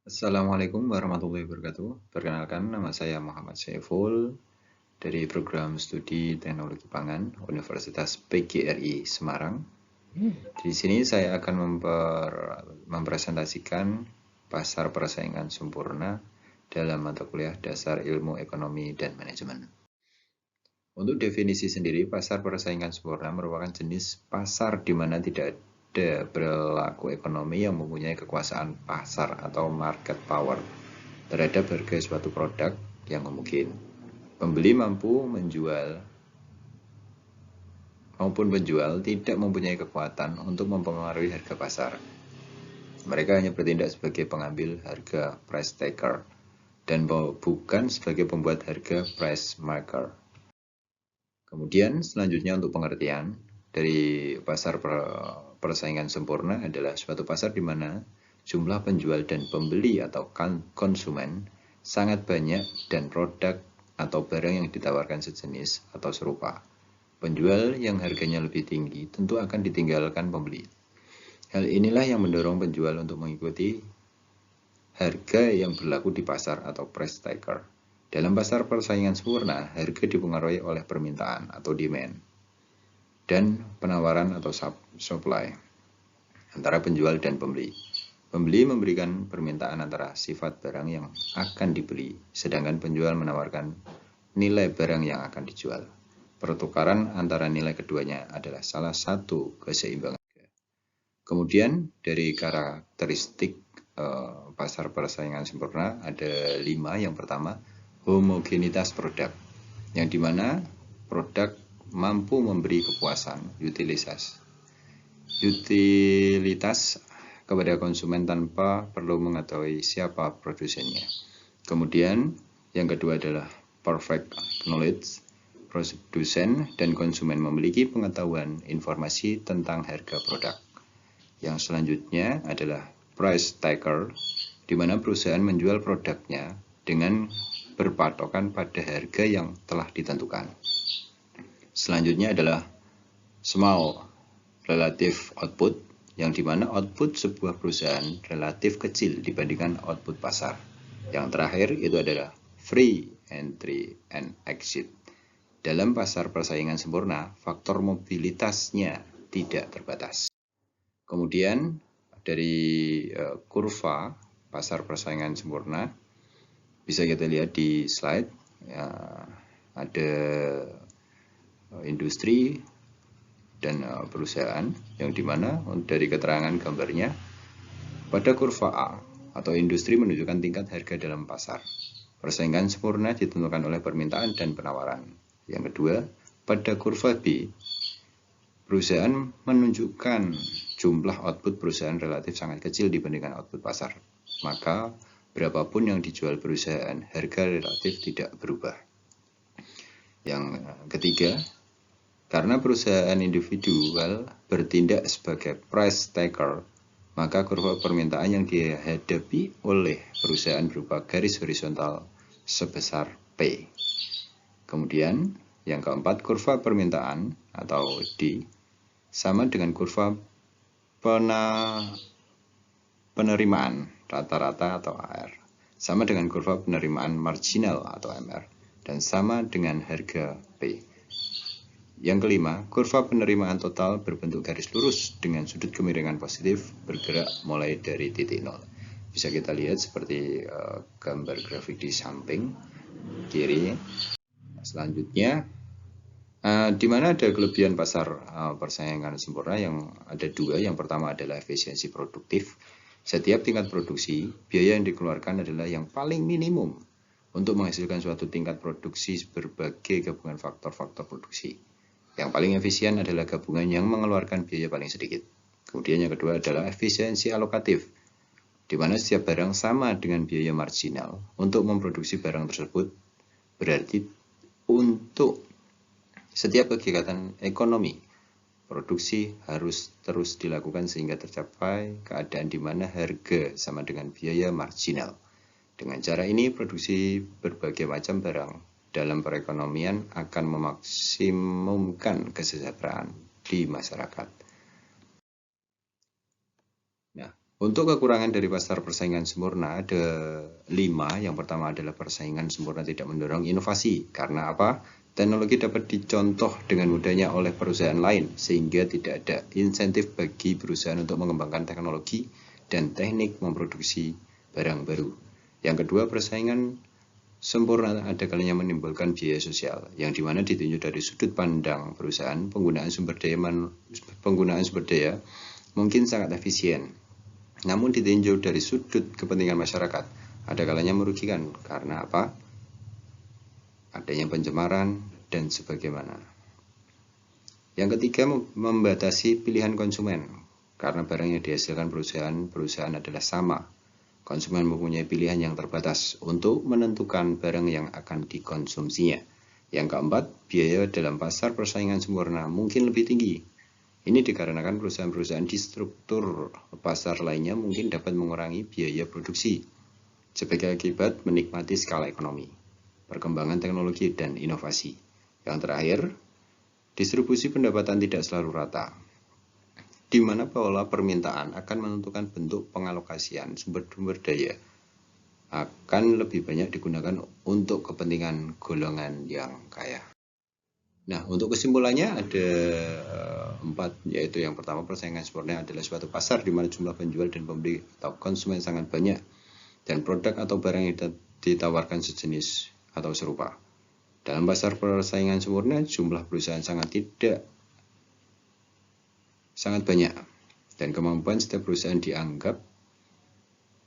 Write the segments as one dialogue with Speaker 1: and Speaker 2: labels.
Speaker 1: Assalamualaikum warahmatullahi wabarakatuh. Perkenalkan, nama saya Muhammad Saiful dari Program Studi Teknologi Pangan Universitas PGRI Semarang. Di sini saya akan mempresentasikan pasar persaingan sempurna dalam mata kuliah dasar ilmu ekonomi dan manajemen. Untuk definisi sendiri, pasar persaingan sempurna merupakan jenis pasar di mana tidak ada perilaku ekonomi yang mempunyai kekuasaan pasar atau market power terhadap harga suatu produk yang mungkin. Pembeli mampu menjual maupun penjual tidak mempunyai kekuatan untuk mempengaruhi harga pasar. Mereka hanya bertindak sebagai pengambil harga price taker dan bukan sebagai pembuat harga price maker. Kemudian selanjutnya untuk pengertian dari pasar persaingan sempurna adalah suatu pasar di mana jumlah penjual dan pembeli atau konsumen sangat banyak dan produk atau barang yang ditawarkan sejenis atau serupa. Penjual yang harganya lebih tinggi tentu akan ditinggalkan pembeli. Hal inilah yang mendorong penjual untuk mengikuti harga yang berlaku di pasar atau price taker. Dalam pasar persaingan sempurna, harga dipengaruhi oleh permintaan atau demand dan penawaran atau supply antara penjual dan pembeli. Pembeli memberikan permintaan antara sifat barang yang akan dibeli, sedangkan penjual menawarkan nilai barang yang akan dijual. Pertukaran antara nilai keduanya adalah salah satu keseimbangan. Kemudian dari karakteristik pasar persaingan sempurna ada 5. Yang pertama, homogenitas produk, yang dimana produk mampu memberi kepuasan utilitas kepada konsumen tanpa perlu mengetahui siapa produsennya. Kemudian yang kedua adalah perfect knowledge. Produsen dan konsumen memiliki pengetahuan informasi tentang harga produk. Yang selanjutnya adalah price taker, di mana perusahaan menjual produknya dengan berpatokan pada harga yang telah ditentukan. Selanjutnya adalah small relative output, yang dimana output sebuah perusahaan relatif kecil dibandingkan output pasar. Yang terakhir itu adalah free entry and exit. Dalam pasar persaingan sempurna, faktor mobilitasnya tidak terbatas. Kemudian dari kurva pasar persaingan sempurna bisa kita lihat di slide ya, ada industri dan perusahaan, yang dimana dari keterangan gambarnya pada kurva A atau industri menunjukkan tingkat harga dalam pasar. Persaingan sempurna ditentukan oleh permintaan dan penawaran. Yang kedua, pada kurva B, perusahaan menunjukkan jumlah output perusahaan relatif sangat kecil dibandingkan output pasar. Maka berapapun yang dijual perusahaan, harga relatif tidak berubah. Yang ketiga, karena perusahaan individual bertindak sebagai price taker, maka kurva permintaan yang dihadapi oleh perusahaan berupa garis horizontal sebesar P. Kemudian yang keempat, kurva permintaan atau D sama dengan kurva penerimaan rata-rata atau AR, sama dengan kurva penerimaan marginal atau MR, dan sama dengan harga P. Yang kelima, kurva penerimaan total berbentuk garis lurus dengan sudut kemiringan positif bergerak mulai dari titik nol. Bisa kita lihat seperti gambar grafik di samping kiri. Selanjutnya, di mana ada kelebihan pasar persaingan sempurna yang ada 2. Yang pertama adalah efisiensi produktif. Setiap tingkat produksi, biaya yang dikeluarkan adalah yang paling minimum untuk menghasilkan suatu tingkat produksi berbagai gabungan faktor-faktor produksi. Yang paling efisien adalah gabungan yang mengeluarkan biaya paling sedikit. Kemudian yang kedua adalah efisiensi alokatif, di mana setiap barang sama dengan biaya marginal untuk memproduksi barang tersebut. Berarti untuk setiap kegiatan ekonomi, produksi harus terus dilakukan sehingga tercapai keadaan di mana harga sama dengan biaya marginal. Dengan cara ini, produksi berbagai macam barang dalam perekonomian akan memaksimumkan kesejahteraan di masyarakat. Nah, Untuk kekurangan dari pasar persaingan sempurna ada 5. Yang pertama adalah persaingan sempurna tidak mendorong inovasi. Karena apa? Teknologi dapat dicontoh dengan mudahnya oleh perusahaan lain, sehingga tidak ada insentif bagi perusahaan untuk mengembangkan teknologi dan teknik memproduksi barang baru. Yang kedua, persaingan sempurna ada kalanya menimbulkan biaya sosial, yang dimana ditinjau dari sudut pandang perusahaan, penggunaan sumber daya mungkin sangat efisien. Namun ditinjau dari sudut kepentingan masyarakat, ada kalanya merugikan. Karena apa? Adanya pencemaran dan sebagaimana. Yang ketiga, membatasi pilihan konsumen. Karena barang yang dihasilkan perusahaan adalah sama. Konsumen mempunyai pilihan yang terbatas untuk menentukan barang yang akan dikonsumsinya. Yang keempat, biaya dalam pasar persaingan sempurna mungkin lebih tinggi. Ini dikarenakan perusahaan-perusahaan di struktur pasar lainnya mungkin dapat mengurangi biaya produksi sebagai akibat menikmati skala ekonomi, perkembangan teknologi, dan inovasi. Yang terakhir, distribusi pendapatan tidak selalu rata, di mana pola permintaan akan menentukan bentuk pengalokasian sumber daya akan lebih banyak digunakan untuk kepentingan golongan yang kaya. Nah, untuk kesimpulannya ada 4, yaitu yang pertama, persaingan sempurna adalah suatu pasar di mana jumlah penjual dan pembeli atau konsumen sangat banyak dan produk atau barang yang ditawarkan sejenis atau serupa. Dalam pasar persaingan sempurna, jumlah perusahaan sangat banyak dan kemampuan setiap perusahaan dianggap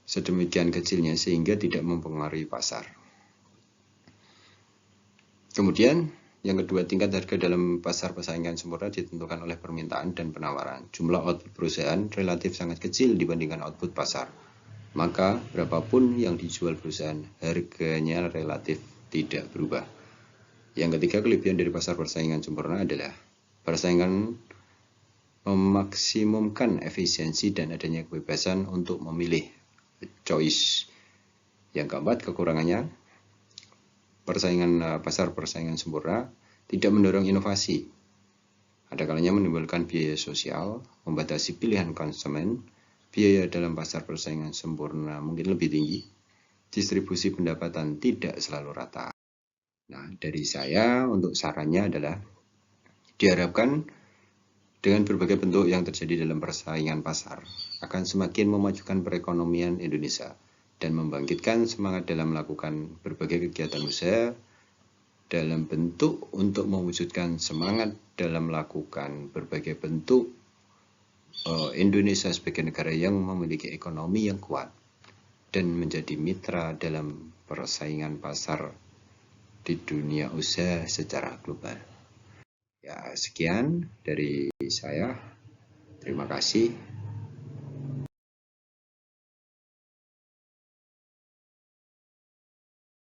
Speaker 1: sedemikian kecilnya sehingga tidak mempengaruhi pasar. Kemudian yang kedua, tingkat harga dalam pasar persaingan sempurna ditentukan oleh permintaan dan penawaran. Jumlah output perusahaan relatif sangat kecil dibandingkan output pasar. Maka berapapun yang dijual perusahaan, harganya relatif tidak berubah. Yang ketiga, kelebihan dari pasar persaingan sempurna adalah persaingan memaksimumkan efisiensi dan adanya kebebasan untuk memilih, choice. Yang keempat, kekurangannya, pasar persaingan sempurna tidak mendorong inovasi. Ada kalanya menimbulkan biaya sosial, membatasi pilihan konsumen, biaya dalam pasar persaingan sempurna mungkin lebih tinggi, distribusi pendapatan tidak selalu rata. Nah, dari saya untuk sarannya adalah diharapkan dengan berbagai bentuk yang terjadi dalam persaingan pasar akan semakin memajukan perekonomian Indonesia dan membangkitkan semangat dalam melakukan berbagai kegiatan usaha dalam bentuk untuk mewujudkan semangat dalam melakukan berbagai bentuk Indonesia sebagai negara yang memiliki ekonomi yang kuat dan menjadi mitra dalam persaingan pasar di dunia usaha secara global. Ya, sekian dari saya. Terima kasih.